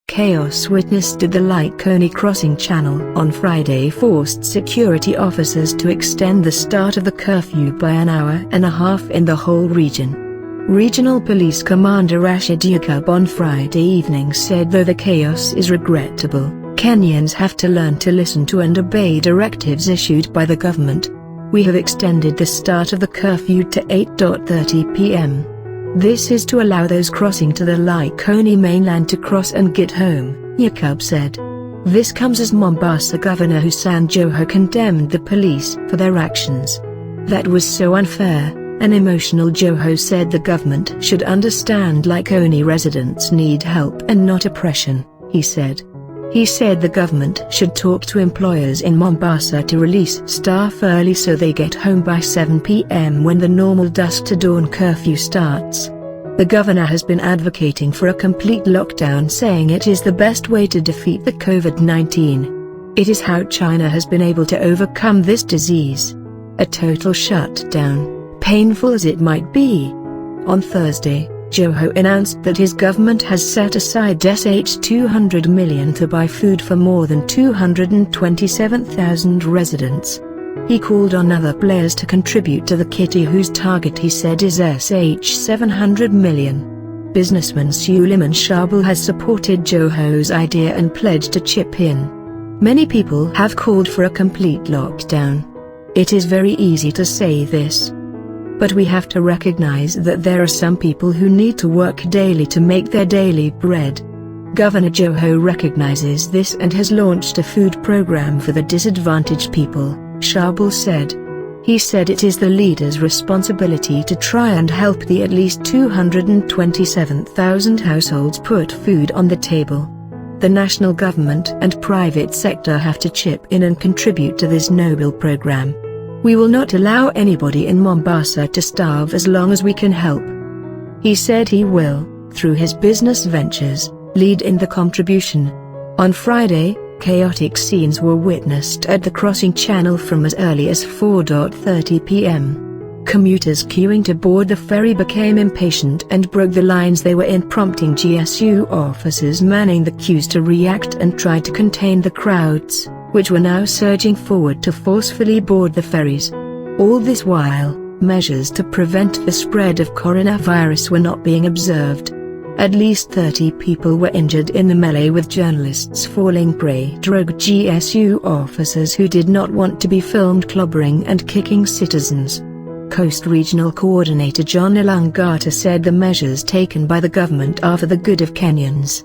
Chaos witnessed at the Likoni crossing channel on Friday forced security officers to extend the start of the curfew by an hour and a half in the whole region. Regional Police Commander Rashid Yaqub on Friday evening said though the chaos is regrettable, Kenyans have to learn to listen to and obey directives issued by the government. We have extended the start of the curfew to 8:30 p.m. This is to allow those crossing to the Likoni mainland to cross and get home, Yaqub said. This comes as Mombasa Governor Hassan Joho condemned the police for their actions. That was so unfair, and emotional. Joho said the government should understand Likoni residents need help and not oppression, he said. He said the government should talk to employers in Mombasa to release staff early so they get home by 7 p.m. when the normal dusk to dawn curfew starts. The governor has been advocating for a complete lockdown, saying it is the best way to defeat the COVID-19. It is how China has been able to overcome this disease. A total shutdown, painful as it might be. On Thursday, Joho announced that his government has set aside $200 million to buy food for more than 227,000 residents. He called on other players to contribute to the kitty, whose target he said is $700 million. Businessman Suleiman Sharbel has supported Joho's idea and pledged to chip in. Many people have called for a complete lockdown. It is very easy to say this, but we have to recognize that there are some people who need to work daily to make their daily bread. Governor Joho recognizes this and has launched a food program for the disadvantaged people, Sharbel said. He said it is the leader's responsibility to try and help the at least 227,000 households put food on the table. The national government and private sector have to chip in and contribute to this noble program. We will not allow anybody in Mombasa to starve as long as we can help. He said he will, through his business ventures, lead in the contribution. On Friday, chaotic scenes were witnessed at the crossing channel from as early as 4:30 p.m. Commuters queuing to board the ferry became impatient and broke the lines they were in, prompting GSU officers manning the queues to react and try to contain the crowds, which were now surging forward to forcefully board the ferries. All this while, measures to prevent the spread of coronavirus were not being observed. At least 30 people were injured in the melee, with journalists falling prey to rogue GSU officers who did not want to be filmed clobbering and kicking citizens. Coast Regional Coordinator John Elangata said the measures taken by the government are for the good of Kenyans.